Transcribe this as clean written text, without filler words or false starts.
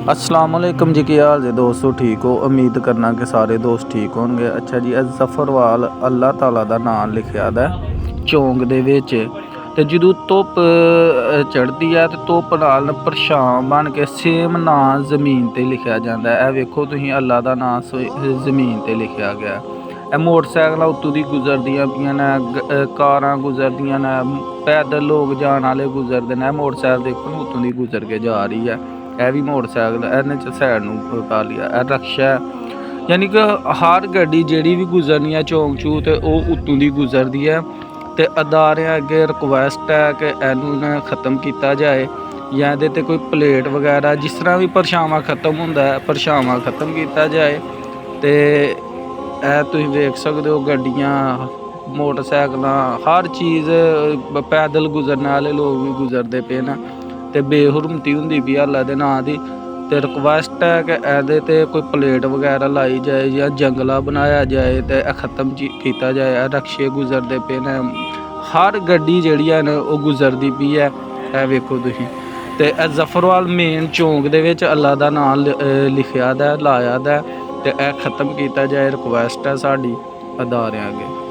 अस्सलाम वालेकुम जी, की हाल है दोस्तों? ठीक हो? उम्मीद करना कि सारे दोस्त ठीक होंगे। अच्छा जी, ज़फरवाल अल्लाह ताला दा नाम लिखिया दा चौंक दे विच ते जदों धुप्प चढ़दी है ते धुप्प नाल परछां बन के सेम नाम ज़मीन ते लिखिया जांदा है। वेखो तुसीं अल्लाह दा नाम ज़मीन ते लिखिया गया। मोटरसाइकलां उत्तों दी गुजरदियां पियां ने, कारां गुजरदियां ने, पैदल लोग जान आह्ले गुजरदे ने। मोटरसाइकल देखो उत्तों दी गुजर के जा रही है। ਇਹ ਵੀ ਮੋਟਰਸਾਈਕਲ ਇਹਨੇ 'ਚ ਸਾਈਡ ਨੂੰ ਕਰ ਲਿਆ। ਇਹ ਰਕਸ਼ਾ ਯਾਨੀ ਕਿ ਹਰ ਗੱਡੀ ਜਿਹੜੀ ਵੀ ਗੁਜ਼ਰਨੀ ਹੈ ਚੌਂਕ 'ਚੋਂ ਤੇ ਉਹ ਉੱਤੋਂ ਦੀ ਗੁਜ਼ਰਦੀ ਹੈ। ਤੇ ਅਦਾਰਿਆਂ ਅੱਗੇ ਰਿਕੁਐਸਟ ਹੈ ਕਿ ਇਹਨੂੰ ਨਾ ਖ਼ਤਮ ਕੀਤਾ ਜਾਏ ਜਾਂ ਇਹਦੇ 'ਤੇ ਕੋਈ ਪਲੇਟ ਵਗੈਰਾ ਜਿਸ ਤਰ੍ਹਾਂ ਵੀ ਪਰਛਾਵਾਂ ਖ਼ਤਮ ਹੁੰਦਾ ਹੈ, ਪਰਛਾਵਾਂ ਖ਼ਤਮ ਕੀਤਾ ਜਾਏ। ਤੇ ਇਹ ਤੁਸੀਂ ਵੇਖ ਸਕਦੇ ਹੋ ਗੱਡੀਆਂ, ਮੋਟਰਸਾਈਕਲਾਂ, ਹਰ ਚੀਜ਼, ਪੈਦਲ ਗੁਜ਼ਰਨ ਵਾਲੇ ਲੋਕ ਵੀ ਗੁਜ਼ਰਦੇ ਪਏ ਨੇ। ਤੇ ਬੇਹੁਰਮਤੀ ਹੁੰਦੀ ਪਈ ਅੱਲਾ ਦੇ ਨਾਂ ਦੀ। ਤੇ ਰਿਕੁਐਸਟ ਹੈ ਕਿ ਇਹਦੇ 'ਤੇ ਕੋਈ ਪਲੇਟ ਵਗੈਰਾ ਲਾਈ ਜਾਏ ਜਾਂ ਜੰਗਲਾ ਬਣਾਇਆ ਜਾਏ ਤੇ ਇਹ ਖ਼ਤਮ ਕੀਤਾ ਜਾਏ। ਇਹ ਰਕਸ਼ੇ ਗੁਜ਼ਰਦੇ ਪਏ ਨੇ, ਹਰ ਗੱਡੀ ਜਿਹੜੀ ਹੈ ਨਾ ਉਹ ਗੁਜ਼ਰਦੀ ਪਈ ਹੈ। ਇਹ ਵੇਖੋ ਤੁਸੀਂ। ਤੇ ਇਹ ਜ਼ਫਰਵਾਲ ਮੇਨ ਚੌਂਕ ਦੇ ਵਿੱਚ ਅੱਲਾ ਦਾ ਨਾਂ ਲਿਖਿਆ ਦਾ, ਲਾਇਆ ਦਾ। ਤੇ ਇਹ ਖ਼ਤਮ ਕੀਤਾ ਜਾਏ, ਰਿਕੁਐਸਟ ਹੈ ਸਾਡੀ ਅਦਾਰਿਆਂ ਅੱਗੇ।